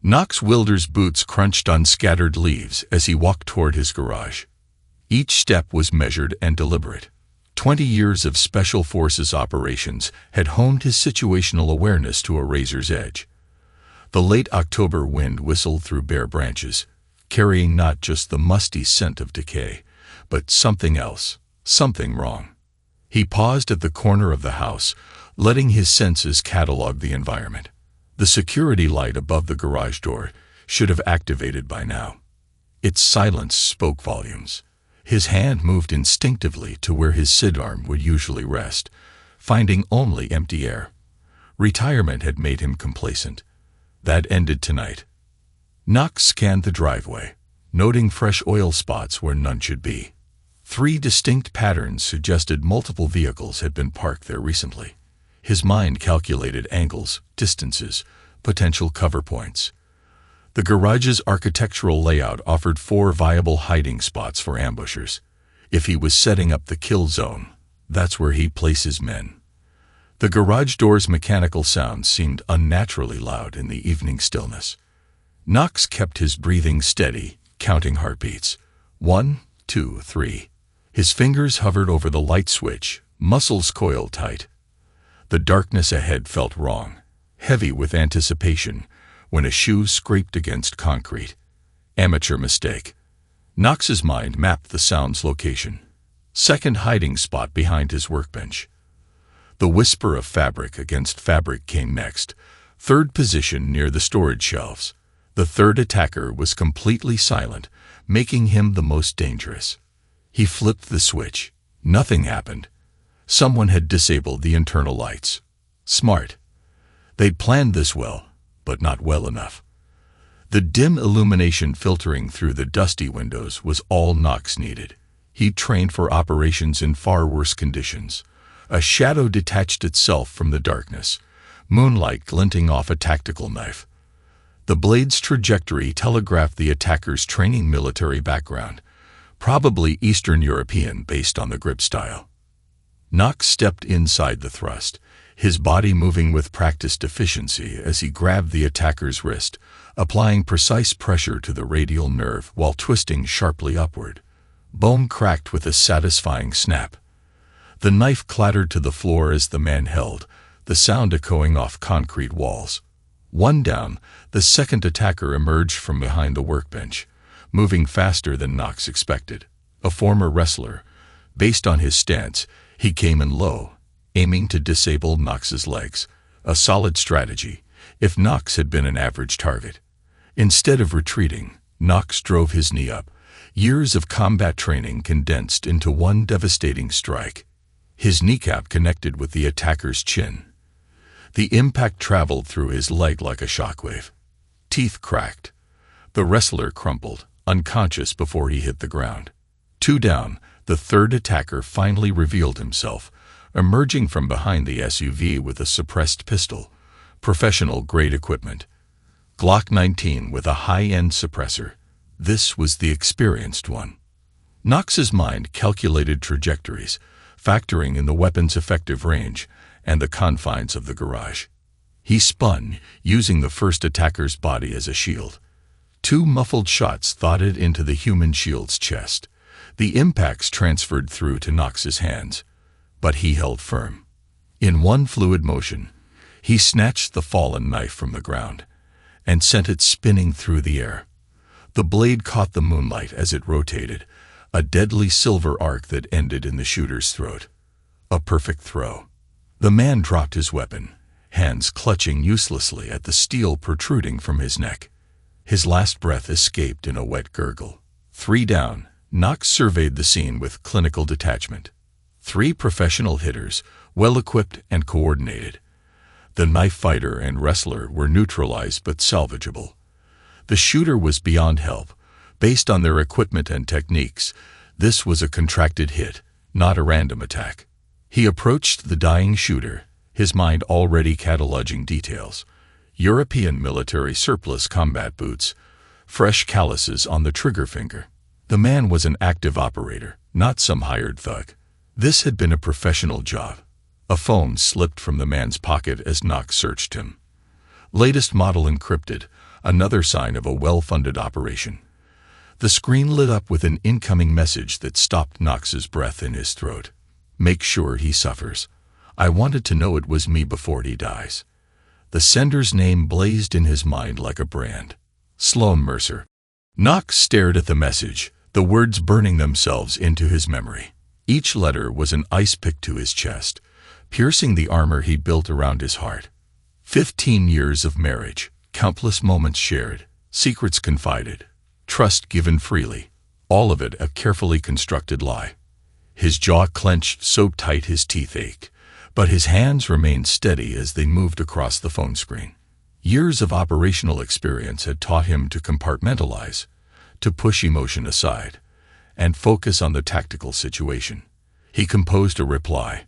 Knox Wilder's boots crunched on scattered leaves as he walked toward his garage. Each step was measured and deliberate. 20 years of Special Forces operations had honed his situational awareness to a razor's edge. The late October wind whistled through bare branches, carrying not just the musty scent of decay, but something else, something wrong. He paused at the corner of the house, letting his senses catalog the environment. The security light above the garage door should have activated by now. Its silence spoke volumes. His hand moved instinctively to where his sidearm would usually rest, finding only empty air. Retirement had made him complacent. That ended tonight. Knox scanned the driveway, noting fresh oil spots where none should be. 3 distinct patterns suggested multiple vehicles had been parked there recently. His mind calculated angles, distances, potential cover points. The garage's architectural layout offered 4 viable hiding spots for ambushers. If he was setting up the kill zone, that's where he'd place his men. The garage door's mechanical sound seemed unnaturally loud in the evening stillness. Knox kept his breathing steady, counting heartbeats. 1, 2, 3. His fingers hovered over the light switch, muscles coiled tight. The darkness ahead felt wrong, heavy with anticipation, when a shoe scraped against concrete. Amateur mistake. Knox's mind mapped the sound's location. Second hiding spot behind his workbench. The whisper of fabric against fabric came next. Third position near the storage shelves. The third attacker was completely silent, making him the most dangerous. He flipped the switch. Nothing happened. Someone had disabled the internal lights. Smart. They'd planned this well, but not well enough. The dim illumination filtering through the dusty windows was all Knox needed. He'd trained for operations in far worse conditions. A shadow detached itself from the darkness, moonlight glinting off a tactical knife. The blade's trajectory telegraphed the attacker's training military background, probably Eastern European based on the grip style. Knox stepped inside the thrust, his body moving with practiced efficiency as he grabbed the attacker's wrist, applying precise pressure to the radial nerve while twisting sharply upward. Bone cracked with a satisfying snap. The knife clattered to the floor as the man held, the sound echoing off concrete walls. 1 down, the second attacker emerged from behind the workbench, moving faster than Knox expected. A former wrestler, based on his stance, he came in low, aiming to disable Knox's legs. A solid strategy, if Knox had been an average target. Instead of retreating, Knox drove his knee up, years of combat training condensed into one devastating strike. His kneecap connected with the attacker's chin. The impact traveled through his leg like a shockwave. Teeth cracked. The wrestler crumpled, unconscious before he hit the ground. 2 down, the third attacker finally revealed himself, emerging from behind the SUV with a suppressed pistol, professional-grade equipment. Glock 19 with a high-end suppressor. This was the experienced one. Knox's mind calculated trajectories, factoring in the weapon's effective range and the confines of the garage. He spun, using the first attacker's body as a shield. 2 muffled shots thudded into the human shield's chest. The impacts transferred through to Knox's hands, but he held firm. In one fluid motion, he snatched the fallen knife from the ground and sent it spinning through the air. The blade caught the moonlight as it rotated, a deadly silver arc that ended in the shooter's throat. A perfect throw. The man dropped his weapon, hands clutching uselessly at the steel protruding from his neck. His last breath escaped in a wet gurgle. 3 down, Knox surveyed the scene with clinical detachment. 3 professional hitters, well-equipped and coordinated. The knife fighter and wrestler were neutralized but salvageable. The shooter was beyond help. Based on their equipment and techniques, this was a contracted hit, not a random attack. He approached the dying shooter, his mind already cataloging details. European military surplus combat boots, fresh calluses on the trigger finger. The man was an active operator, not some hired thug. This had been a professional job. A phone slipped from the man's pocket as Knox searched him. Latest model encrypted, another sign of a well-funded operation. The screen lit up with an incoming message that stopped Knox's breath in his throat. Make sure he suffers. I wanted to know it was me before he dies. The sender's name blazed in his mind like a brand. Sloan Mercer. Knox stared at the message, the words burning themselves into his memory. Each letter was an ice pick to his chest, piercing the armor he built around his heart. 15 years of marriage, countless moments shared, secrets confided, trust given freely, all of it a carefully constructed lie. His jaw clenched so tight his teeth ached, but his hands remained steady as they moved across the phone screen. Years of operational experience had taught him to compartmentalize, to push emotion aside, and focus on the tactical situation. He composed a reply.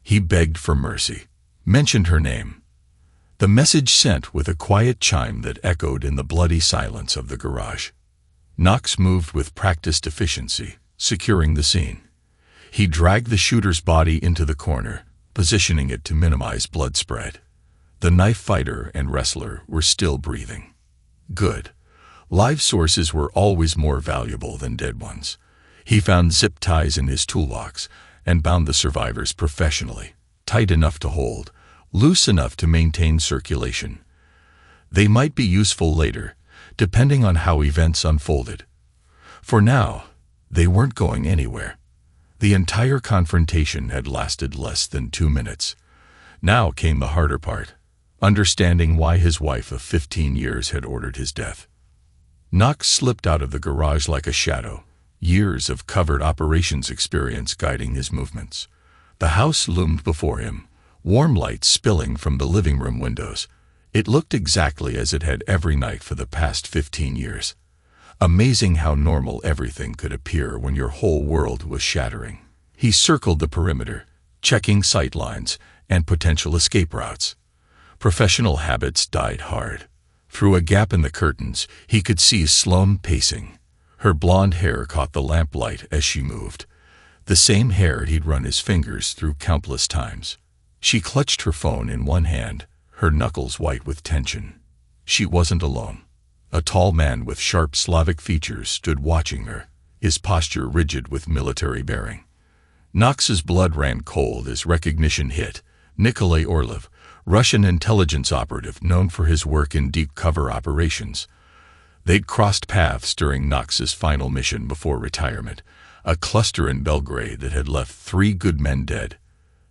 He begged for mercy, mentioned her name. The message sent with a quiet chime that echoed in the bloody silence of the garage. Knox moved with practiced efficiency, securing the scene. He dragged the shooter's body into the corner, positioning it to minimize blood spread. The knife fighter and wrestler were still breathing. Good. Live sources were always more valuable than dead ones. He found zip ties in his toolbox and bound the survivors professionally, tight enough to hold, loose enough to maintain circulation. They might be useful later, depending on how events unfolded. For now, they weren't going anywhere. The entire confrontation had lasted less than 2 minutes. Now came the harder part, understanding why his wife of 15 years had ordered his death. Knox slipped out of the garage like a shadow, years of covert operations experience guiding his movements. The house loomed before him, warm light spilling from the living room windows. It looked exactly as it had every night for the past 15 years. Amazing how normal everything could appear when your whole world was shattering. He circled the perimeter, checking sight lines and potential escape routes. Professional habits died hard. Through a gap in the curtains, he could see Sloan pacing. Her blonde hair caught the lamplight as she moved, the same hair he'd run his fingers through countless times. She clutched her phone in one hand, her knuckles white with tension. She wasn't alone. A tall man with sharp Slavic features stood watching her, his posture rigid with military bearing. Knox's blood ran cold as recognition hit. Nikolai Orlov, Russian intelligence operative known for his work in deep cover operations. They'd crossed paths during Knox's final mission before retirement, a cluster in Belgrade that had left 3 good men dead.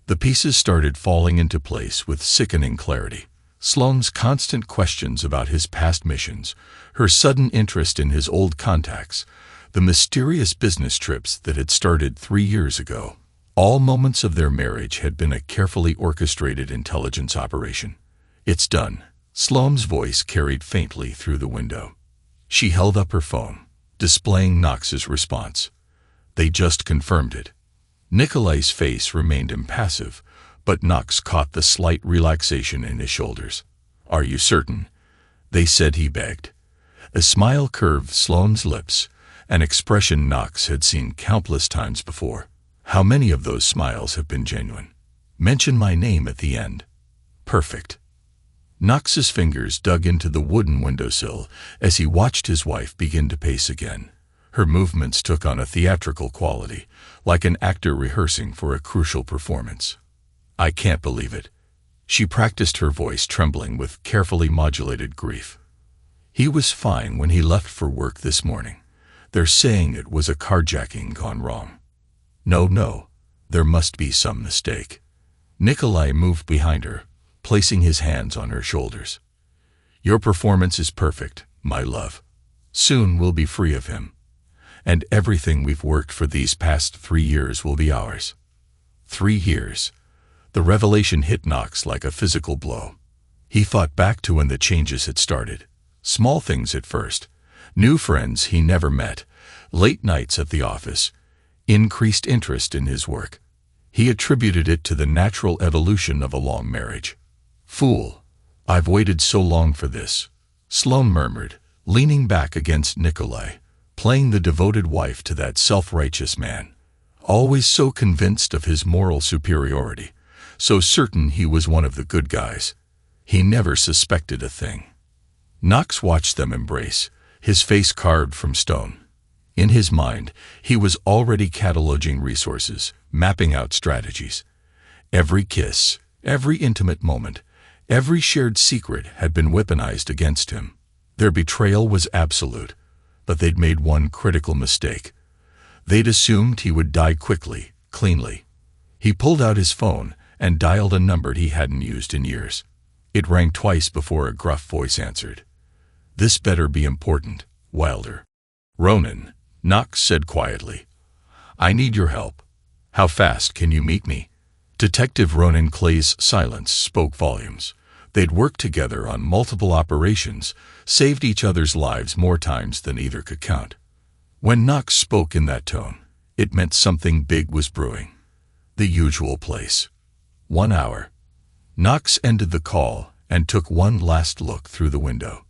The pieces started falling into place with sickening clarity. Sloan's constant questions about his past missions, her sudden interest in his old contacts, the mysterious business trips that had started 3 years ago. All moments of their marriage had been a carefully orchestrated intelligence operation. It's done. Sloan's voice carried faintly through the window. She held up her phone, displaying Knox's response. They just confirmed it. Nikolai's face remained impassive, but Knox caught the slight relaxation in his shoulders. Are you certain? They said, he begged. A smile curved Sloan's lips, an expression Knox had seen countless times before. How many of those smiles have been genuine? Mention my name at the end. Perfect. Knox's fingers dug into the wooden windowsill as he watched his wife begin to pace again. Her movements took on a theatrical quality, like an actor rehearsing for a crucial performance. I can't believe it. She practiced, her voice trembling with carefully modulated grief. He was fine when he left for work this morning. They're saying it was a carjacking gone wrong. No, there must be some mistake. Nikolai moved behind her, placing his hands on her shoulders. Your performance is perfect, my love. Soon we'll be free of him. And everything we've worked for these past 3 years will be ours. 3 years. The revelation hit Knox like a physical blow. He thought back to when the changes had started. Small things at first. New friends he never met. Late nights at the office. Increased interest in his work. He attributed it to the natural evolution of a long marriage. Fool. I've waited so long for this, Sloan murmured, leaning back against Nikolai, playing the devoted wife to that self-righteous man. Always so convinced of his moral superiority. So certain he was one of the good guys. He never suspected a thing. Knox watched them embrace, his face carved from stone. In his mind, he was already cataloging resources, mapping out strategies. Every kiss, every intimate moment, every shared secret had been weaponized against him. Their betrayal was absolute, but they'd made one critical mistake. They'd assumed he would die quickly, cleanly. He pulled out his phone and dialed a number he hadn't used in years. It rang twice before a gruff voice answered. "This better be important, Wilder." "Ronan," Knox said quietly. "I need your help. How fast can you meet me?" Detective Ronan Clay's silence spoke volumes. They'd worked together on multiple operations, saved each other's lives more times than either could count. When Knox spoke in that tone, it meant something big was brewing. The usual place. 1 hour. Knox ended the call and took one last look through the window.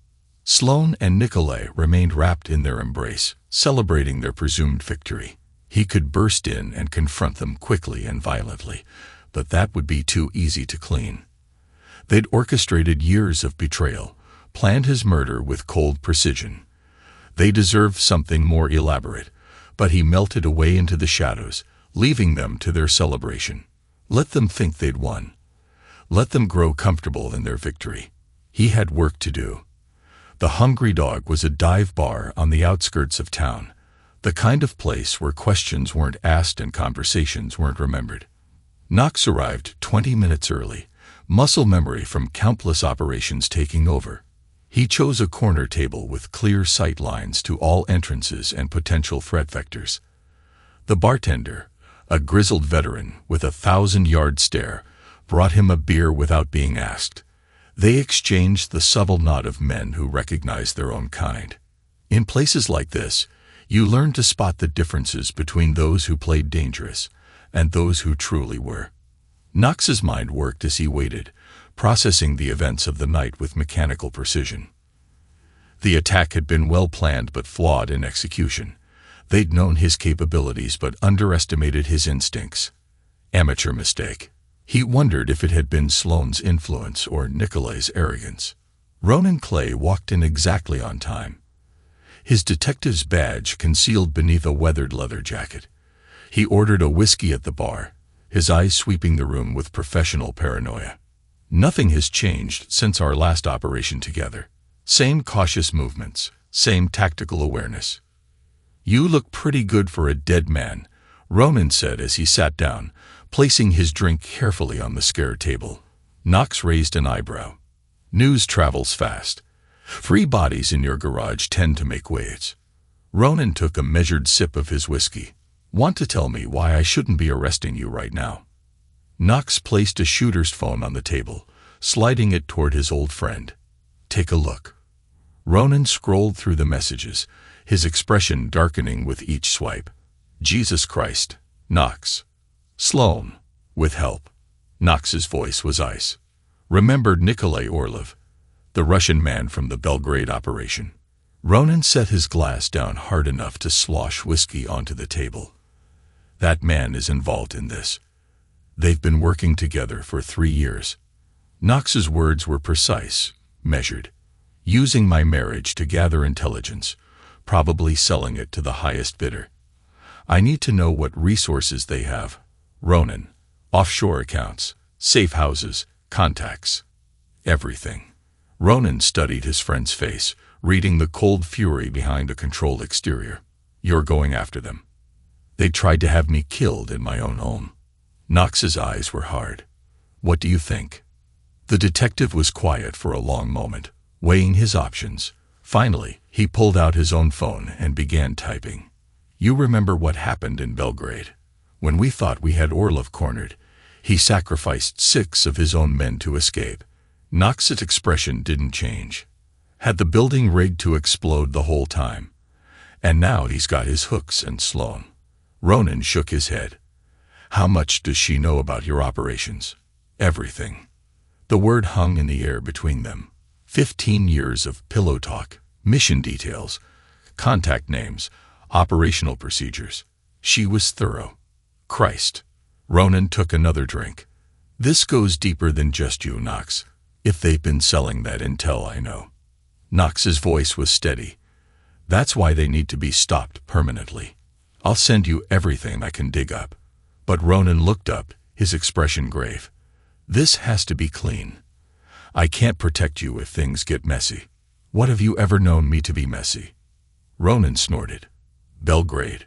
Sloane and Nicolay remained wrapped in their embrace, celebrating their presumed victory. He could burst in and confront them quickly and violently, but that would be too easy to clean. They'd orchestrated years of betrayal, planned his murder with cold precision. They deserved something more elaborate, but he melted away into the shadows, leaving them to their celebration. Let them think they'd won. Let them grow comfortable in their victory. He had work to do. The Hungry Dog was a dive bar on the outskirts of town, the kind of place where questions weren't asked and conversations weren't remembered. Knox arrived 20 minutes early, muscle memory from countless operations taking over. He chose a corner table with clear sight lines to all entrances and potential threat vectors. The bartender, a grizzled veteran with a 1,000-yard stare, brought him a beer without being asked. They exchanged the subtle nod of men who recognize their own kind. In places like this, you learn to spot the differences between those who played dangerous and those who truly were. Knox's mind worked as he waited, processing the events of the night with mechanical precision. The attack had been well planned but flawed in execution. They'd known his capabilities but underestimated his instincts. Amateur mistake. He wondered if it had been Sloane's influence or Nicolay's arrogance. Ronan Clay walked in exactly on time. His detective's badge concealed beneath a weathered leather jacket. He ordered a whiskey at the bar, his eyes sweeping the room with professional paranoia. "Nothing has changed since our last operation together. Same cautious movements, same tactical awareness." "You look pretty good for a dead man," Ronan said as he sat down, placing his drink carefully on the square table. Knox raised an eyebrow. "News travels fast. Free bodies in your garage tend to make waves." Ronan took a measured sip of his whiskey. "Want to tell me why I shouldn't be arresting you right now?" Knox placed a shooter's phone on the table, sliding it toward his old friend. "Take a look." Ronan scrolled through the messages, his expression darkening with each swipe. "Jesus Christ, Knox." "Sloane, with help." Knox's voice was ice. "Remembered Nikolai Orlov, the Russian man from the Belgrade operation." Ronan set his glass down hard enough to slosh whiskey onto the table. "That man is involved in this. They've been working together for 3 years. Knox's words were precise, measured. Using my marriage to gather intelligence, probably selling it to the highest bidder. I need to know what resources they have. Ronan, offshore accounts, safe houses, contacts. Everything." Ronan studied his friend's face, reading the cold fury behind a controlled exterior. "You're going after them. They tried to have me killed in my own home." Knox's eyes were hard. "What do you think?" The detective was quiet for a long moment, weighing his options. Finally, he pulled out his own phone and began typing. "You remember what happened in Belgrade? When we thought we had Orlov cornered, he sacrificed 6 of his own men to escape." Knox's expression didn't change. Had the building rigged to explode the whole time? And now he's got his hooks and Sloane. Ronan shook his head. "How much does she know about your operations?" "Everything." The word hung in the air between them. 15 years of pillow talk, mission details, contact names, operational procedures. She was thorough. Christ. Ronan took another drink. "This goes deeper than just you, Knox. If they've been selling that intel, I know." Knox's voice was steady. "That's why they need to be stopped permanently. I'll send you everything I can dig up." But Ronan looked up, his expression grave. "This has to be clean. I can't protect you if things get messy. What have you ever known me to be messy?" Ronan snorted. "Belgrade.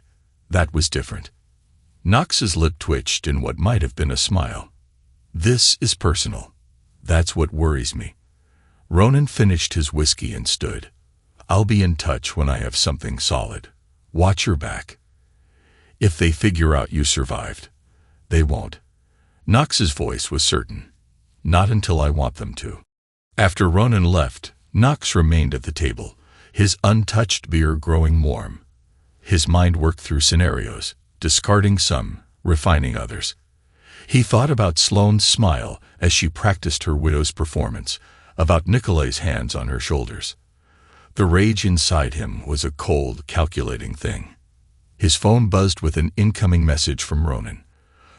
That was different." Knox's lip twitched in what might have been a smile. "This is personal. That's what worries me." Ronan finished his whiskey and stood. "I'll be in touch when I have something solid. Watch your back. If they figure out you survived, they won't." Knox's voice was certain. "Not until I want them to." After Ronan left, Knox remained at the table, his untouched beer growing warm. His mind worked through scenarios, discarding some, refining others. He thought about Sloane's smile as she practiced her widow's performance, about Nikolai's hands on her shoulders. The rage inside him was a cold, calculating thing. His phone buzzed with an incoming message from Ronan.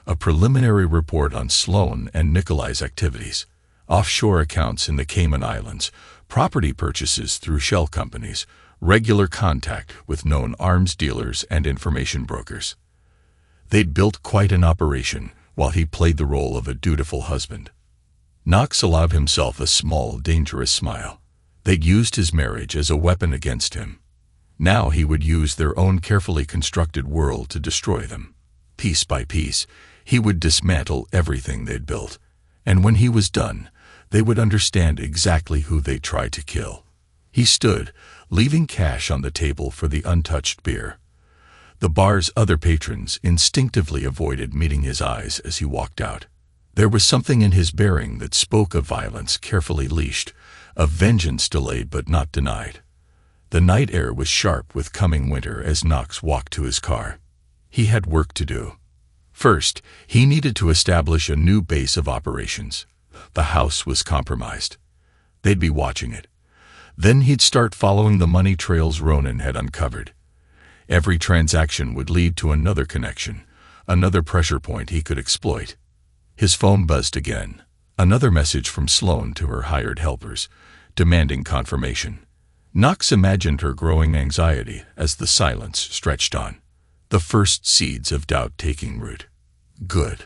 A preliminary report on Sloane and Nikolai's activities, offshore accounts in the Cayman Islands, property purchases through shell companies, regular contact with known arms dealers and information brokers. They'd built quite an operation while he played the role of a dutiful husband. Knox allowed himself a small, dangerous smile. They'd used his marriage as a weapon against him. Now he would use their own carefully constructed world to destroy them. Piece by piece, he would dismantle everything they'd built. And when he was done, they would understand exactly who they tried to kill. He stood, leaving cash on the table for the untouched beer. The bar's other patrons instinctively avoided meeting his eyes as he walked out. There was something in his bearing that spoke of violence carefully leashed, of vengeance delayed but not denied. The night air was sharp with coming winter as Knox walked to his car. He had work to do. First, he needed to establish a new base of operations. The house was compromised. They'd be watching it. Then he'd start following the money trails Ronan had uncovered. Every transaction would lead to another connection, another pressure point he could exploit. His phone buzzed again. Another message from Sloane to her hired helpers, demanding confirmation. Knox imagined her growing anxiety as the silence stretched on. The first seeds of doubt taking root. Good.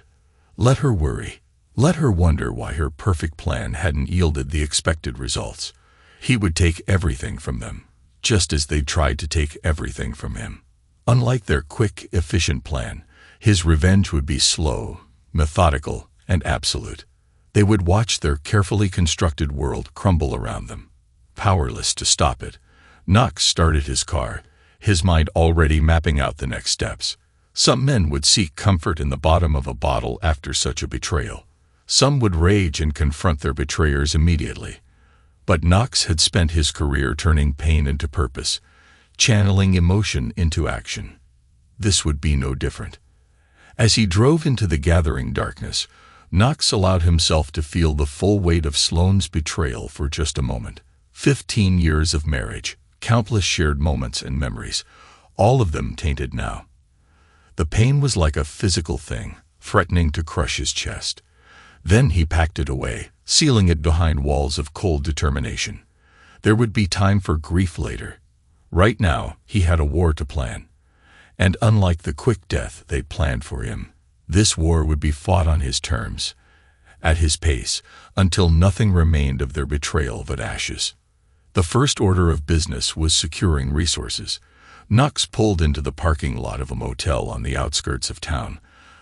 Let her worry. Let her wonder why her perfect plan hadn't yielded the expected results. He would take everything from them, just as they tried to take everything from him. Unlike their quick, efficient plan, his revenge would be slow, methodical, and absolute. They would watch their carefully constructed world crumble around them. Powerless to stop it, Knox started his car, his mind already mapping out the next steps. Some men would seek comfort in the bottom of a bottle after such a betrayal. Some would rage and confront their betrayers immediately. But Knox had spent his career turning pain into purpose, channeling emotion into action. This would be no different. As he drove into the gathering darkness, Knox allowed himself to feel the full weight of Sloane's betrayal for just a moment. 15 years of marriage, countless shared moments and memories, all of them tainted now. The pain was like a physical thing, threatening to crush his chest. Then he packed it away, sealing it behind walls of cold determination. There would be time for grief later. Right now, he had a war to plan. And unlike the quick death they'd planned for him, this war would be fought on his terms, at his pace, until nothing remained of their betrayal but ashes. The first order of business was securing resources. Knox pulled into the parking lot of a motel on the outskirts of town,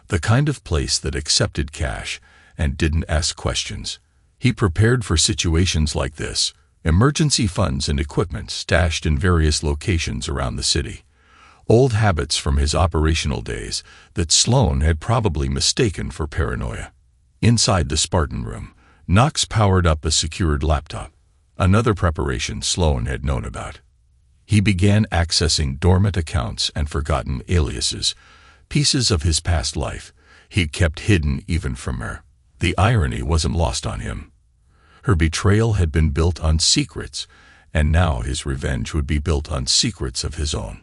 the kind of place that accepted cash and didn't ask questions. He prepared for situations like this, emergency funds and equipment stashed in various locations around the city. Old habits from his operational days that Sloane had probably mistaken for paranoia. Inside the Spartan room, Knox powered up a secured laptop, another preparation Sloane had known about. He began accessing dormant accounts and forgotten aliases, pieces of his past life he'd kept hidden even from her. The irony wasn't lost on him. Her betrayal had been built on secrets, and now his revenge would be built on secrets of his own.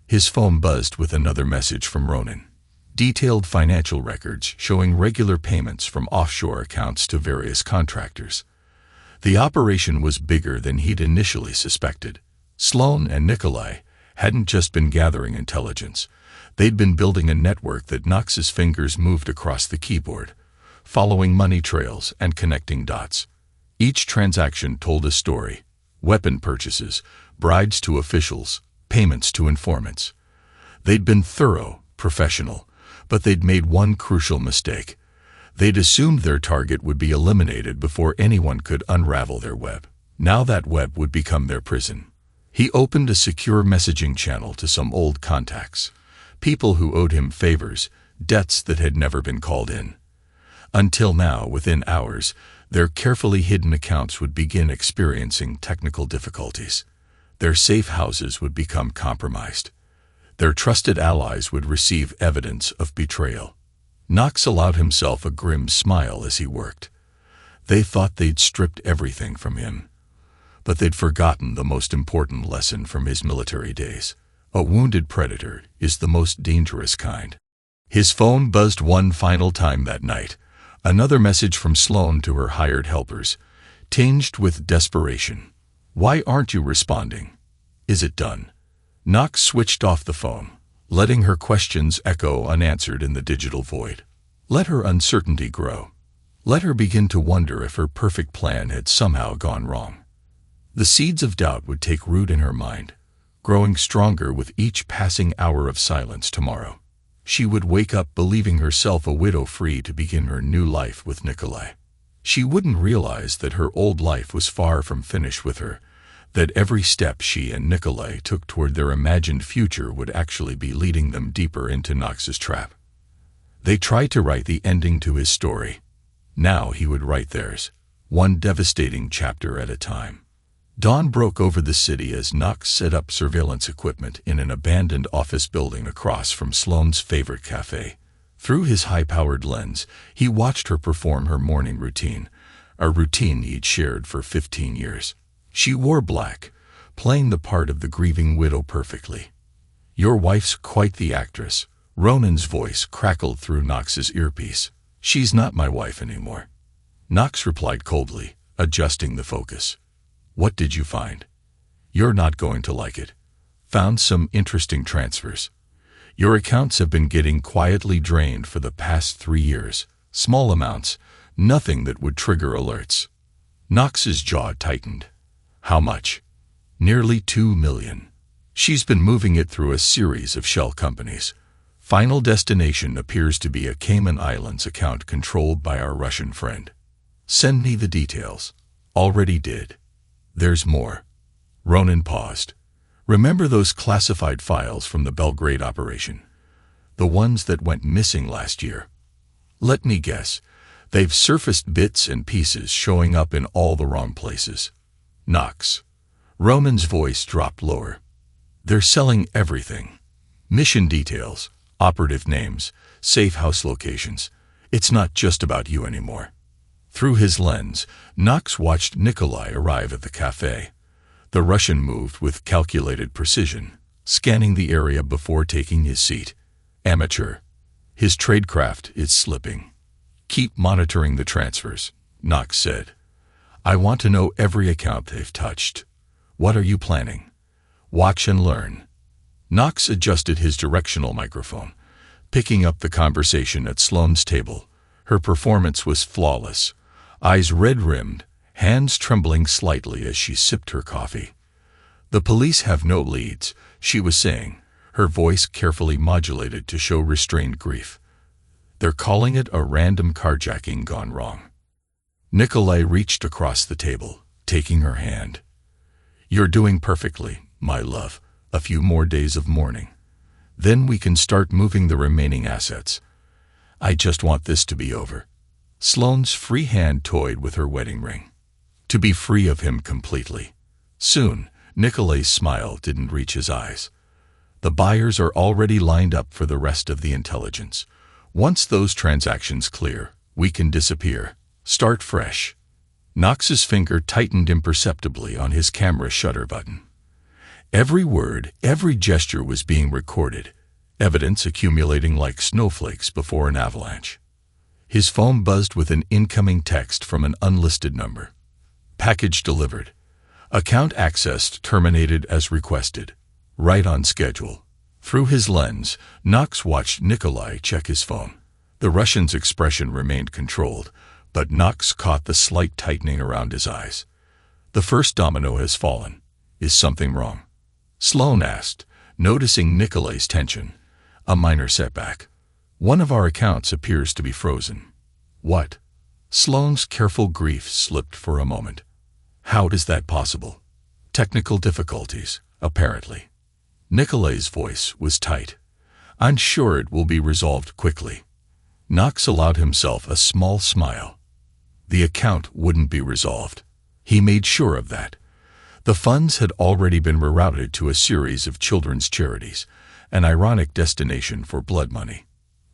His phone buzzed with another message from Ronan. Detailed financial records showing regular payments from offshore accounts to various contractors. The operation was bigger than he'd initially suspected. Sloan and Nikolai hadn't just been gathering intelligence. They'd been building a network that Knox's fingers moved across the keyboard, following money trails and connecting dots. Each transaction told a story: weapon purchases, bribes to officials, payments to informants. They'd been thorough, professional, but they'd made one crucial mistake. They'd assumed their target would be eliminated before anyone could unravel their web. Now that web would become their prison. He opened a secure messaging channel to some old contacts, people who owed him favors, debts that had never been called in. Until now, within hours, their carefully hidden accounts would begin experiencing technical difficulties. Their safe houses would become compromised. Their trusted allies would receive evidence of betrayal. Knox allowed himself a grim smile as he worked. They thought they'd stripped everything from him, but they'd forgotten the most important lesson from his military days. A wounded predator is the most dangerous kind. His phone buzzed one final time that night. Another message from Sloan to her hired helpers, tinged with desperation. "Why aren't you responding? Is it done?" Knox switched off the phone, letting her questions echo unanswered in the digital void. Let her uncertainty grow. Let her begin to wonder if her perfect plan had somehow gone wrong. The seeds of doubt would take root in her mind, growing stronger with each passing hour of silence tomorrow. She would wake up believing herself a widow free to begin her new life with Nikolai. She wouldn't realize that her old life was far from finished with her, that every step she and Nikolai took toward their imagined future would actually be leading them deeper into Knox's trap. They tried to write the ending to his story. Now he would write theirs, one devastating chapter at a time. Dawn broke over the city as Knox set up surveillance equipment in an abandoned office building across from Sloan's favorite cafe. Through his high-powered lens, he watched her perform her morning routine, a routine he'd shared for 15 years. She wore black, playing the part of the grieving widow perfectly. "Your wife's quite the actress," Ronan's voice crackled through Knox's earpiece. "She's not my wife anymore." Knox replied coldly, adjusting the focus. "What did you find?" "You're not going to like it." "Found some interesting transfers. Your accounts have been getting quietly drained for the past 3 years. Small amounts, nothing that would trigger alerts." Knox's jaw tightened. "How much?" "Nearly 2 million. She's been moving it through a series of shell companies. Final destination appears to be a Cayman Islands account controlled by our Russian friend." "Send me the details." "Already did." "There's more." Ronan paused. "Remember those classified files from the Belgrade operation? The ones that went missing last year? Let me guess. They've surfaced bits and pieces showing up in all the wrong places." "Knox." Ronan's voice dropped lower. "They're selling everything. Mission details, operative names, safe house locations. It's not just about you anymore." Through his lens, Knox watched Nikolai arrive at the cafe. The Russian moved with calculated precision, scanning the area before taking his seat. Amateur. His tradecraft is slipping. "Keep monitoring the transfers," Knox said. "I want to know every account they've touched. What are you planning?" "Watch and learn." Knox adjusted his directional microphone, picking up the conversation at Sloan's table. Her performance was flawless. Eyes red-rimmed, hands trembling slightly as she sipped her coffee. "The police have no leads," she was saying, her voice carefully modulated to show restrained grief. "They're calling it a random carjacking gone wrong." Nikolai reached across the table, taking her hand. "You're doing perfectly, my love. A few more days of mourning. Then we can start moving the remaining assets. I just want this to be over." Sloan's free hand toyed with her wedding ring. To be free of him completely. Soon, Nikolai's smile didn't reach his eyes. "The buyers are already lined up for the rest of the intelligence. Once those transactions clear, we can disappear. Start fresh." Knox's finger tightened imperceptibly on his camera shutter button. Every word, every gesture was being recorded, evidence accumulating like snowflakes before an avalanche. His phone buzzed with an incoming text from an unlisted number. Package delivered. Account accessed terminated as requested. Right on schedule. Through his lens, Knox watched Nikolai check his phone. The Russian's expression remained controlled, but Knox caught the slight tightening around his eyes. The first domino has fallen. Is something wrong? Sloane asked, noticing Nikolai's tension. A minor setback. One of our accounts appears to be frozen. What? Sloane's careful grief slipped for a moment. How is that possible? Technical difficulties, apparently. Nikolai's voice was tight. I'm sure it will be resolved quickly. Knox allowed himself a small smile. The account wouldn't be resolved. He made sure of that. The funds had already been rerouted to a series of children's charities, an ironic destination for blood money.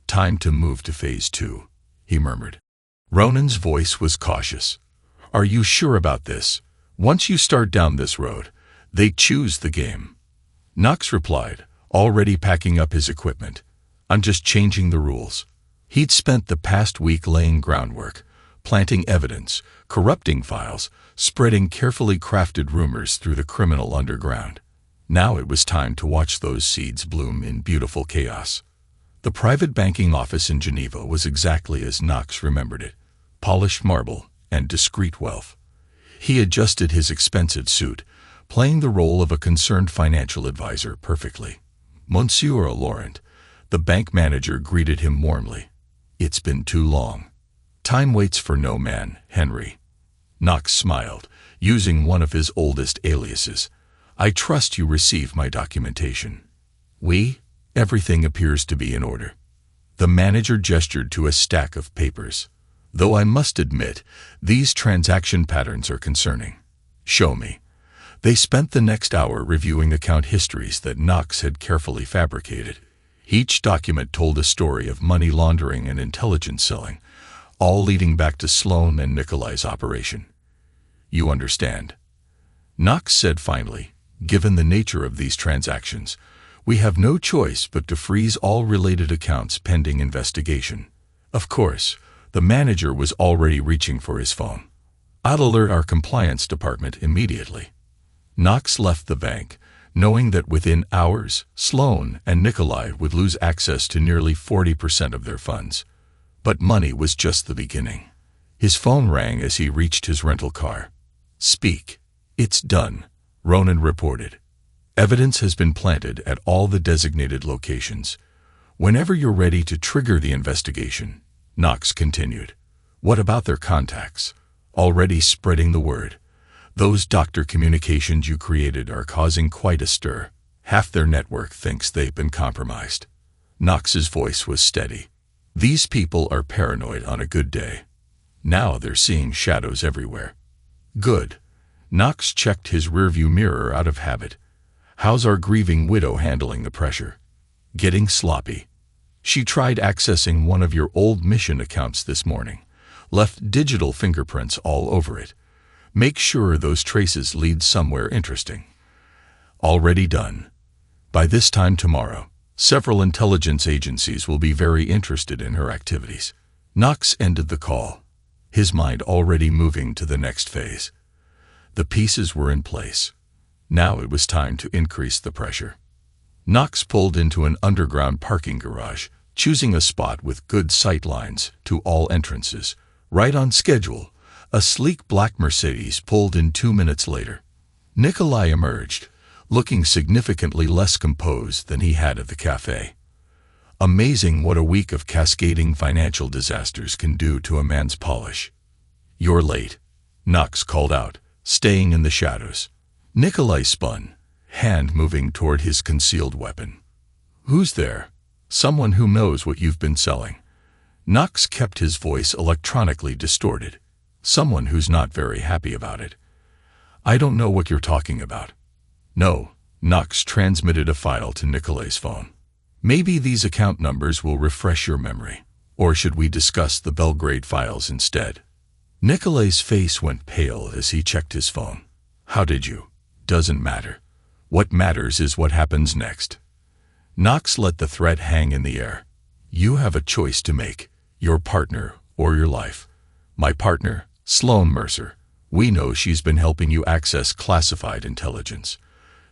Time to move to phase 2, he murmured. Ronan's voice was cautious. Are you sure about this? Once you start down this road, they choose the game. Knox replied, already packing up his equipment. I'm just changing the rules. He'd spent the past week laying groundwork, planting evidence, corrupting files, spreading carefully crafted rumors through the criminal underground. Now it was time to watch those seeds bloom in beautiful chaos. The private banking office in Geneva was exactly as Knox remembered it. Polished marble and discreet wealth. He adjusted his expensive suit, playing the role of a concerned financial advisor perfectly. Monsieur Laurent, the bank manager, greeted him warmly. It's been too long. Time waits for no man, Henry. Knox smiled, using one of his oldest aliases. I trust you received my documentation. Everything appears to be in order. The manager gestured to a stack of papers. Though I must admit, these transaction patterns are concerning. Show me. They spent the next hour reviewing account histories that Knox had carefully fabricated. Each document told a story of money laundering and intelligence selling, all leading back to Sloane and Nikolai's operation. You understand? Knox said finally, given the nature of these transactions, we have no choice but to freeze all related accounts pending investigation. Of course, the manager was already reaching for his phone. I'll alert our compliance department immediately. Knox left the bank, knowing that within hours, Sloane and Nikolai would lose access to nearly 40% of their funds. But money was just the beginning. His phone rang as he reached his rental car. Speak. It's done, Ronan reported. Evidence has been planted at all the designated locations. Whenever you're ready to trigger the investigation, Knox continued. What about their contacts? Already spreading the word. Those doctor communications you created are causing quite a stir. Half their network thinks they've been compromised. Knox's voice was steady. These people are paranoid on a good day. Now they're seeing shadows everywhere. Good. Knox checked his rearview mirror out of habit. How's our grieving widow handling the pressure? Getting sloppy. She tried accessing one of your old mission accounts this morning. Left digital fingerprints all over it. Make sure those traces lead somewhere interesting. Already done. By this time tomorrow, several intelligence agencies will be very interested in her activities. Knox ended the call, his mind already moving to the next phase. The pieces were in place. Now it was time to increase the pressure. Knox pulled into an underground parking garage, choosing a spot with good sight lines to all entrances. Right on schedule, a sleek black Mercedes pulled in 2 minutes later. Nikolai emerged, looking significantly less composed than he had at the cafe. Amazing what a week of cascading financial disasters can do to a man's polish. You're late, Knox called out, staying in the shadows. Nikolai spun, hand moving toward his concealed weapon. Who's there? Someone who knows what you've been selling. Knox kept his voice electronically distorted. Someone who's not very happy about it. I don't know what you're talking about. No, Knox transmitted a file to Nikolai's phone. Maybe these account numbers will refresh your memory. Or should we discuss the Belgrade files instead? Nikolai's face went pale as he checked his phone. How did you? Doesn't matter. What matters is what happens next. Knox let the threat hang in the air. You have a choice to make, your partner or your life. My partner, Sloane Mercer, We know she's been helping you access classified intelligence.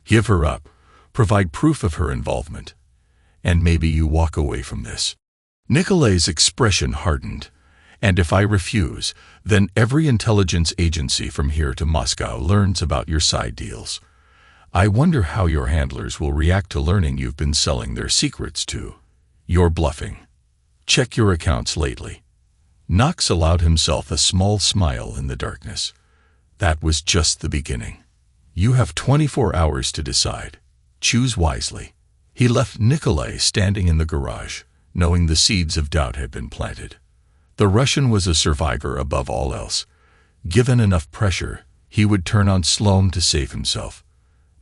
Give her up. Provide proof of her involvement. And maybe you walk away from this." Nikolai's expression hardened. "And if I refuse, then every intelligence agency from here to Moscow learns about your side deals. I wonder how your handlers will react to learning you've been selling their secrets too. You're bluffing. Check your accounts lately." Knox allowed himself a small smile in the darkness. That was just the beginning. "You have 24 hours to decide. Choose wisely." He left Nikolai standing in the garage, knowing the seeds of doubt had been planted. The Russian was a survivor above all else. Given enough pressure, he would turn on Sloan to save himself.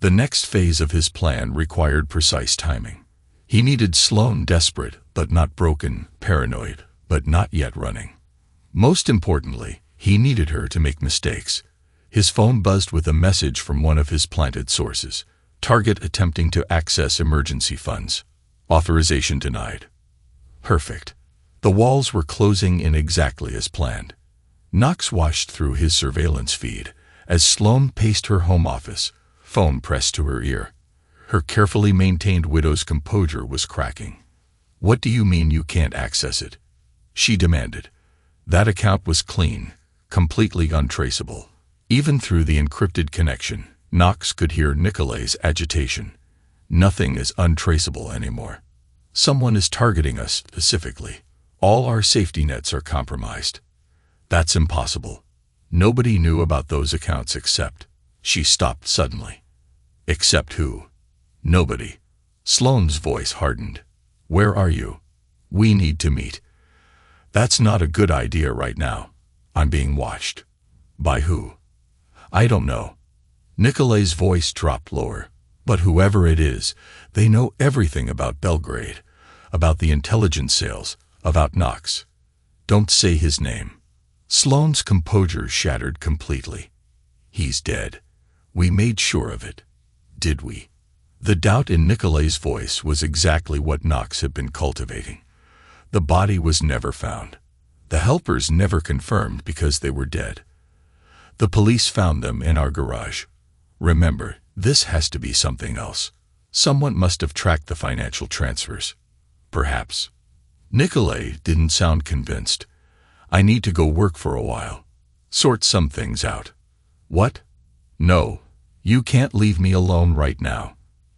The next phase of his plan required precise timing. He needed Sloan desperate, but not broken, paranoid, but not yet running. Most importantly, he needed her to make mistakes. His phone buzzed with a message from one of his planted sources. Target attempting to access emergency funds. Authorization denied. Perfect. The walls were closing in exactly as planned. Knox watched through his surveillance feed as Sloan paced her home office, phone pressed to her ear. Her carefully maintained widow's composure was cracking. "What do you mean you can't access it?" she demanded. That account was clean, completely untraceable. Even through the encrypted connection, Knox could hear Nikolai's agitation. "Nothing is untraceable anymore. Someone is targeting us specifically. All our safety nets are compromised." "That's impossible. Nobody knew about those accounts except—" She stopped suddenly. "Except who?" "Nobody." Sloane's voice hardened. "Where are you? We need to meet." "That's not a good idea right now. I'm being watched." "By who?" "I don't know." Nikolai's voice dropped lower. "But whoever it is, they know everything about Belgrade, about the intelligence sales, about Knox. Don't say his name." Sloane's composure shattered completely. "He's dead. We made sure of it. Did we?" The doubt in Nikolai's voice was exactly what Knox had been cultivating. The body was never found. The helpers never confirmed because they were dead. "The police found them in our garage. Remember, this has to be something else. Someone must have tracked the financial transfers." "Perhaps." Nikolai didn't sound convinced. "I need to go work for a while. Sort some things out." "What?" "No. You can't leave me alone right now.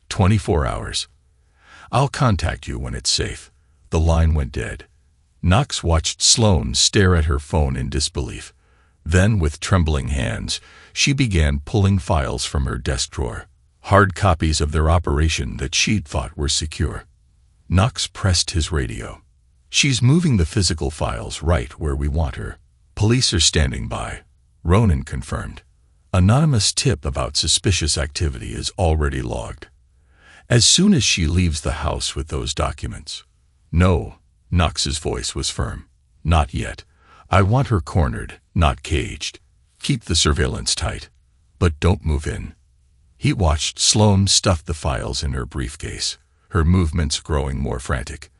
24 hours. I'll contact you when it's safe." The line went dead. Knox watched Sloan stare at her phone in disbelief. Then, with trembling hands, she began pulling files from her desk drawer, hard copies of their operation that she'd thought were secure. Knox pressed his radio. "She's moving the physical files right where we want her. Police are standing by." Ronan confirmed. "Anonymous tip about suspicious activity is already logged. As soon as she leaves the house with those documents." "No," Knox's voice was firm. "Not yet. I want her cornered, not caged. Keep the surveillance tight. But don't move in." He watched Sloan stuff the files in her briefcase, her movements growing more frantic.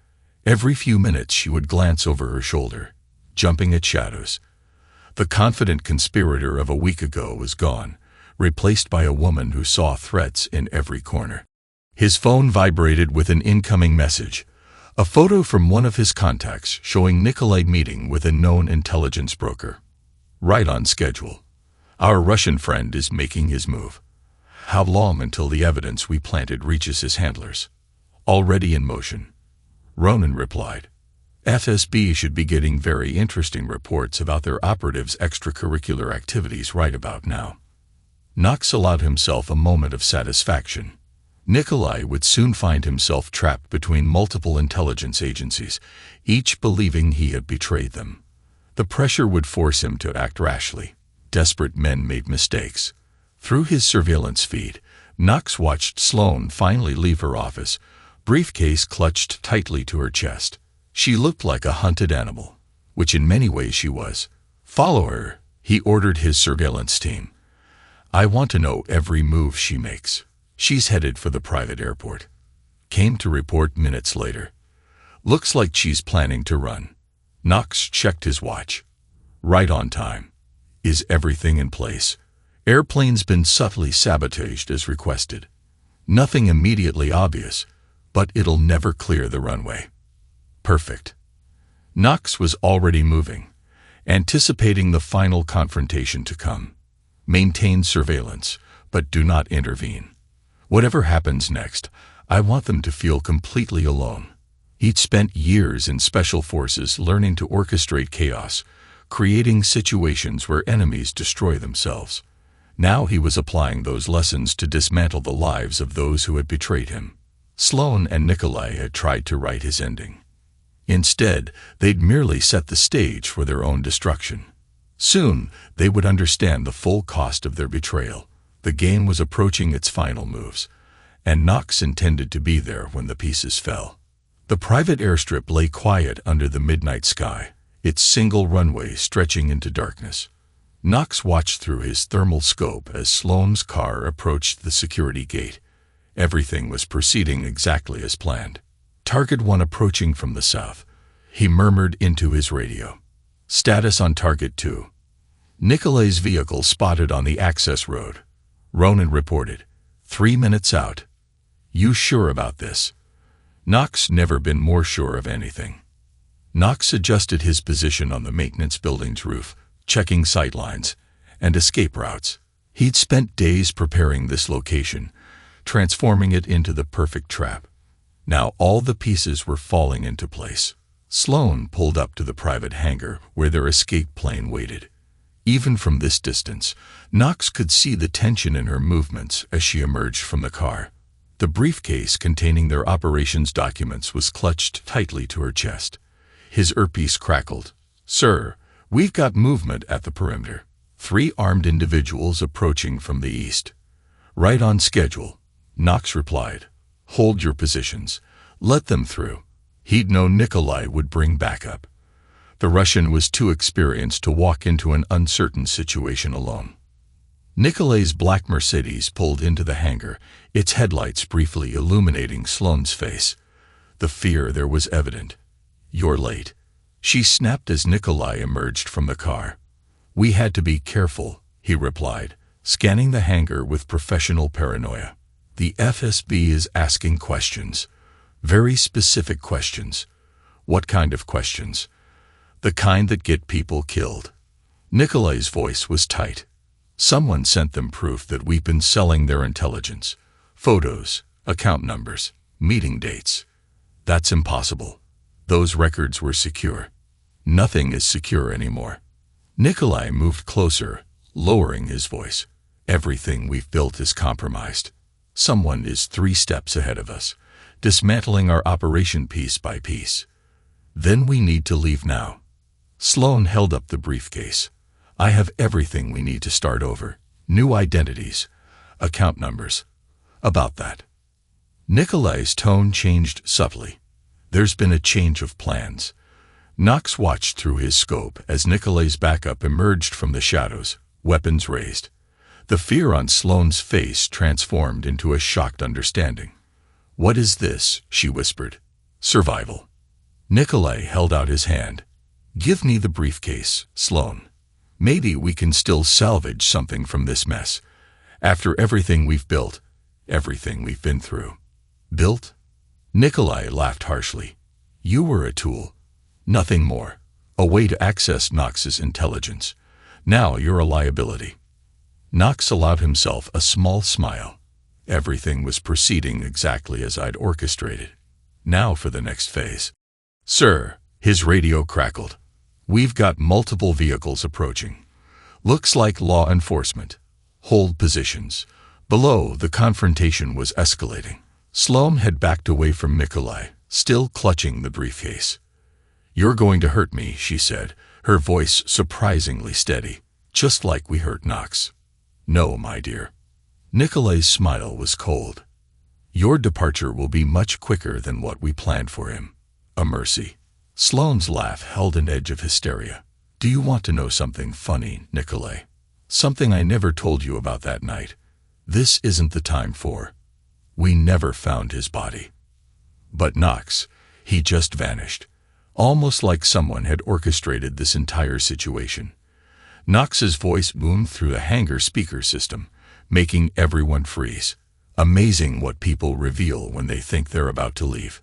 Every few minutes she would glance over her shoulder, jumping at shadows. The confident conspirator of a week ago was gone, replaced by a woman who saw threats in every corner. His phone vibrated with an incoming message, a photo from one of his contacts showing Nikolai meeting with a known intelligence broker. "Right on schedule. Our Russian friend is making his move. How long until the evidence we planted reaches his handlers?" "Already in motion," Ronan replied. "FSB should be getting very interesting reports about their operatives' extracurricular activities right about now." Knox allowed himself a moment of satisfaction. Nikolai would soon find himself trapped between multiple intelligence agencies, each believing he had betrayed them. The pressure would force him to act rashly. Desperate men made mistakes. Through his surveillance feed, Knox watched Sloan finally leave her office, briefcase clutched tightly to her chest. She looked like a hunted animal, which in many ways she was. "Follow her," he ordered his surveillance team. "I want to know every move she makes. She's headed for the private airport." Came to report minutes later. "Looks like she's planning to run." Knox checked his watch. "Right on time." Is everything in place? Airplane's been subtly sabotaged as requested. Nothing immediately obvious, but it'll never clear the runway. Perfect. Knox was already moving, anticipating the final confrontation to come. Maintain surveillance, but do not intervene. Whatever happens next, I want them to feel completely alone. He'd spent years in special forces learning to orchestrate chaos, creating situations where enemies destroy themselves. Now he was applying those lessons to dismantle the lives of those who had betrayed him. Sloan and Nikolai had tried to write his ending. Instead, they'd merely set the stage for their own destruction. Soon, they would understand the full cost of their betrayal. The game was approaching its final moves, and Knox intended to be there when the pieces fell. The private airstrip lay quiet under the midnight sky, its single runway stretching into darkness. Knox watched through his thermal scope as Sloan's car approached the security gate. Everything was proceeding exactly as planned. Target 1 approaching from the south. He murmured into his radio. Status on Target 2. Nikolai's vehicle spotted on the access road. Ronan reported. 3 minutes out. You sure about this? Knox never been more sure of anything. Knox adjusted his position on the maintenance building's roof, checking sightlines and escape routes. He'd spent days preparing this location, transforming it into the perfect trap. Now all the pieces were falling into place. Sloan pulled up to the private hangar where their escape plane waited. Even from this distance, Knox could see the tension in her movements as she emerged from the car. The briefcase containing their operations documents was clutched tightly to her chest. His earpiece crackled. Sir, we've got movement at the perimeter. 3 armed individuals approaching from the east. Right on schedule, Knox replied. Hold your positions. Let them through. He'd known Nikolai would bring backup. The Russian was too experienced to walk into an uncertain situation alone. Nikolai's black Mercedes pulled into the hangar, its headlights briefly illuminating Sloan's face. The fear there was evident. You're late. She snapped as Nikolai emerged from the car. We had to be careful, he replied, scanning the hangar with professional paranoia. The FSB is asking questions. Very specific questions. What kind of questions? The kind that get people killed. Nikolai's voice was tight. Someone sent them proof that we've been selling their intelligence. Photos, account numbers, meeting dates. That's impossible. Those records were secure. Nothing is secure anymore. Nikolai moved closer, lowering his voice. Everything we've built is compromised. Someone is 3 steps ahead of us, dismantling our operation piece by piece. Then we need to leave now. Sloan held up the briefcase. I have everything we need to start over. New identities, account numbers. About that. Nikolai's tone changed subtly. There's been a change of plans. Knox watched through his scope as Nikolai's backup emerged from the shadows, weapons raised. The fear on Sloan's face transformed into a shocked understanding. What is this? She whispered. Survival. Nikolai held out his hand. Give me the briefcase, Sloan. Maybe we can still salvage something from this mess. After everything we've built, everything we've been through. Built? Nikolai laughed harshly. You were a tool. Nothing more. A way to access Knox's intelligence. Now you're a liability. Knox allowed himself a small smile. Everything was proceeding exactly as I'd orchestrated. Now for the next phase. Sir, his radio crackled. We've got multiple vehicles approaching. Looks like law enforcement. Hold positions. Below, the confrontation was escalating. Sloan had backed away from Nikolai, still clutching the briefcase. You're going to hurt me, she said, her voice surprisingly steady, just like we hurt Knox. No, my dear. Nikolai's smile was cold. Your departure will be much quicker than what we planned for him. A mercy. Sloan's laugh held an edge of hysteria. Do you want to know something funny, Nikolai? Something I never told you about that night. This isn't the time for. We never found his body. But Knox, he just vanished. Almost like someone had orchestrated this entire situation. Knox's voice boomed through the hangar speaker system, making everyone freeze. Amazing what people reveal when they think they're about to leave.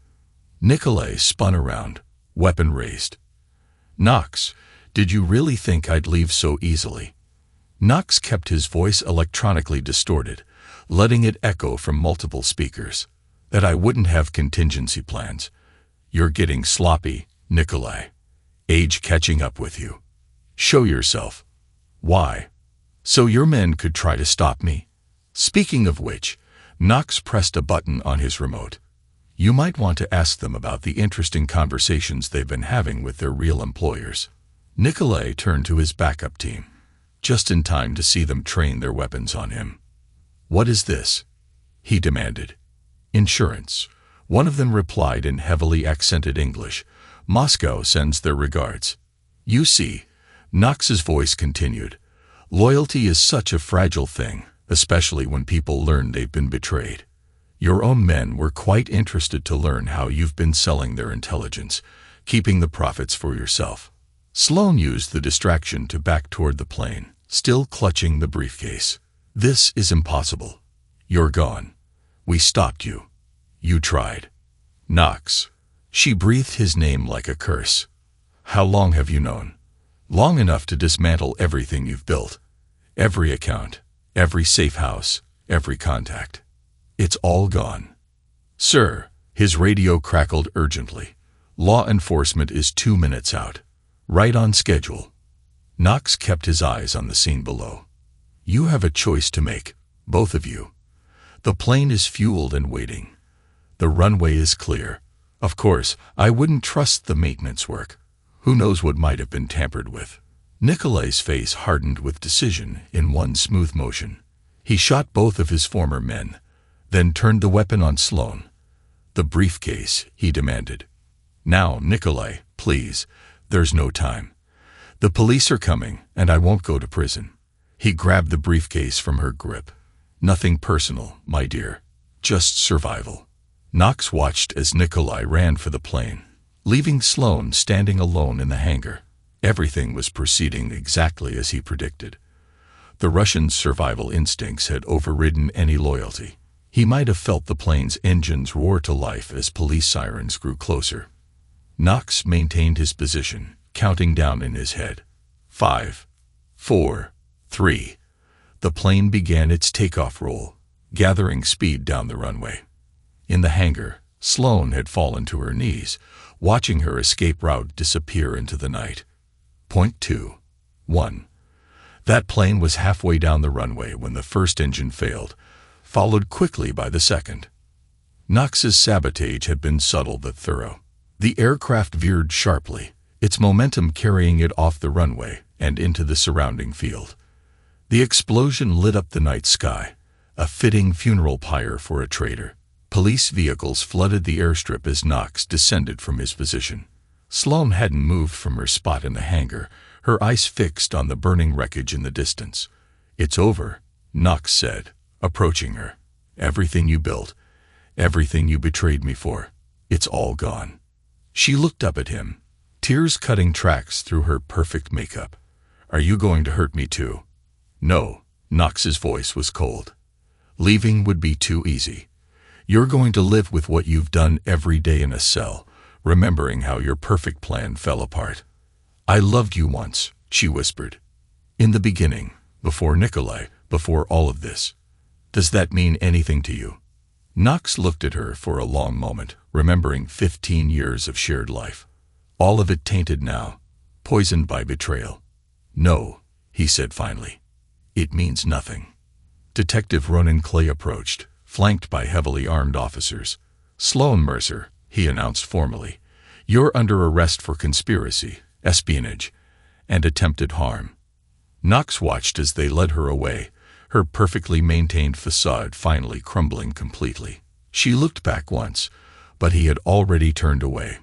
Nikolai spun around, weapon raised. Knox, did you really think I'd leave so easily? Knox kept his voice electronically distorted, letting it echo from multiple speakers. That I wouldn't have contingency plans. You're getting sloppy, Nikolai. Age catching up with you. Show yourself. Why? So your men could try to stop me? Speaking of which, Knox pressed a button on his remote. You might want to ask them about the interesting conversations they've been having with their real employers. Nikolai turned to his backup team, just in time to see them train their weapons on him. What is this? He demanded. Insurance. One of them replied in heavily accented English. Moscow sends their regards. You see, Knox's voice continued. Loyalty is such a fragile thing, especially when people learn they've been betrayed. Your own men were quite interested to learn how you've been selling their intelligence, keeping the profits for yourself. Sloan used the distraction to back toward the plane, still clutching the briefcase. This is impossible. You're gone. We stopped you. You tried. Knox. She breathed his name like a curse. How long have you known? Long enough to dismantle everything you've built. Every account, every safe house, every contact. It's all gone. Sir, his radio crackled urgently. Law enforcement is 2 minutes out. Right on schedule. Knox kept his eyes on the scene below. You have a choice to make, both of you. The plane is fueled and waiting. The runway is clear. Of course, I wouldn't trust the maintenance work. Who knows what might have been tampered with? Nikolai's face hardened with decision in one smooth motion. He shot both of his former men, then turned the weapon on Sloan. The briefcase, he demanded. Now, Nikolai, please, there's no time. The police are coming, and I won't go to prison. He grabbed the briefcase from her grip. Nothing personal, my dear. Just survival. Knox watched as Nikolai ran for the plane, leaving Sloan standing alone in the hangar. Everything was proceeding exactly as he predicted. The Russian's survival instincts had overridden any loyalty. He might have felt the plane's engines roar to life as police sirens grew closer. Knox maintained his position, counting down in his head. 5, 4, 3. The plane began its takeoff roll, gathering speed down the runway. In the hangar, Sloan had fallen to her knees, watching her escape route disappear into the night. Point 2. 1. That plane was halfway down the runway when the first engine failed, followed quickly by the second. Knox's sabotage had been subtle but thorough. The aircraft veered sharply, its momentum carrying it off the runway and into the surrounding field. The explosion lit up the night sky, a fitting funeral pyre for a traitor. Police vehicles flooded the airstrip as Knox descended from his position. Sloan hadn't moved from her spot in the hangar, her eyes fixed on the burning wreckage in the distance. It's over, Knox said, approaching her. Everything you built, everything you betrayed me for, it's all gone. She looked up at him, tears cutting tracks through her perfect makeup. Are you going to hurt me too? No, Knox's voice was cold. Leaving would be too easy. You're going to live with what you've done every day in a cell, remembering how your perfect plan fell apart. I loved you once, she whispered. In the beginning, before Nikolai, before all of this. Does that mean anything to you? Knox looked at her for a long moment, remembering 15 years of shared life. All of it tainted now, poisoned by betrayal. No, he said finally. It means nothing. Detective Ronan Clay approached, flanked by heavily armed officers. Sloan Mercer, he announced formally. You're under arrest for conspiracy, espionage, and attempted harm. Knox watched as they led her away, her perfectly maintained facade finally crumbling completely. She looked back once, but he had already turned away.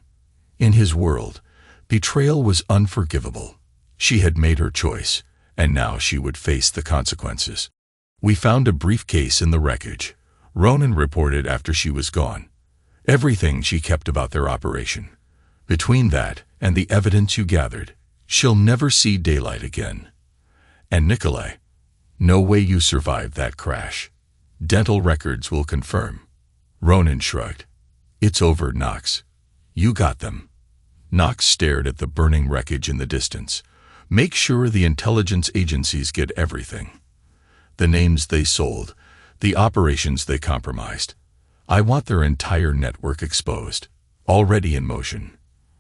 In his world, betrayal was unforgivable. She had made her choice, and now she would face the consequences. We found a briefcase in the wreckage, Ronan reported after she was gone. Everything she kept about their operation. Between that and the evidence you gathered, she'll never see daylight again. And Nikolai, no way you survived that crash. Dental records will confirm. Ronan shrugged. It's over, Knox. You got them. Knox stared at the burning wreckage in the distance. Make sure the intelligence agencies get everything. The names they sold, the operations they compromised. I want their entire network exposed. Already in motion.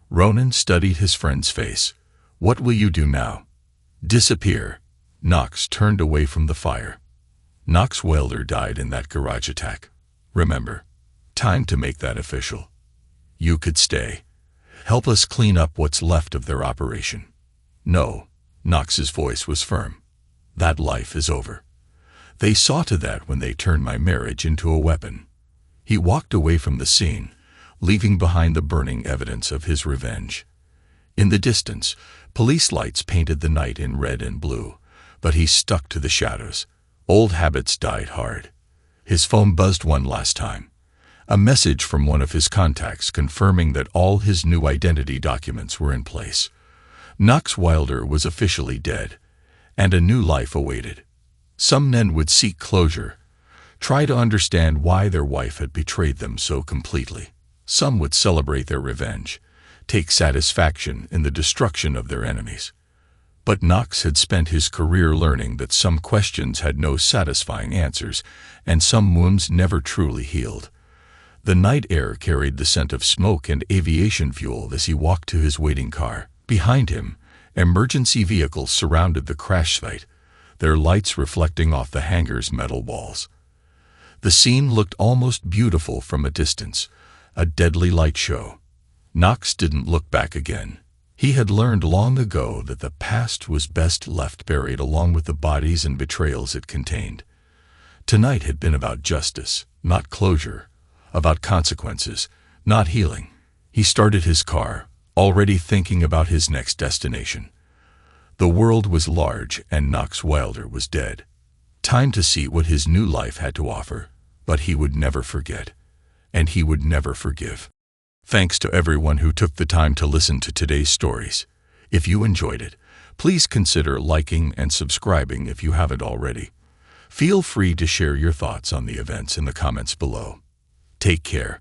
Ronan studied his friend's face. What will you do now? Disappear. Knox turned away from the fire. Knox Wilder died in that garage attack. Remember. Time to make that official. You could stay. Help us clean up what's left of their operation. No. Knox's voice was firm. That life is over. They saw to that when they turned my marriage into a weapon. He walked away from the scene, leaving behind the burning evidence of his revenge. In the distance, police lights painted the night in red and blue, but he stuck to the shadows. Old habits died hard. His phone buzzed one last time. A message from one of his contacts confirming that all his new identity documents were in place. Knox Wilder was officially dead, and a new life awaited. Some men would seek closure, try to understand why their wife had betrayed them so completely. Some would celebrate their revenge, take satisfaction in the destruction of their enemies. But Knox had spent his career learning that some questions had no satisfying answers, and some wounds never truly healed. The night air carried the scent of smoke and aviation fuel as he walked to his waiting car. Behind him, emergency vehicles surrounded the crash site, their lights reflecting off the hangar's metal walls. The scene looked almost beautiful from a distance, a deadly light show. Knox didn't look back again. He had learned long ago that the past was best left buried along with the bodies and betrayals it contained. Tonight had been about justice, not closure, about consequences, not healing. He started his car, already thinking about his next destination. The world was large and Knox Wilder was dead. Time to see what his new life had to offer, but he would never forget, and he would never forgive. Thanks to everyone who took the time to listen to today's stories. If you enjoyed it, please consider liking and subscribing if you haven't already. Feel free to share your thoughts on the events in the comments below. Take care.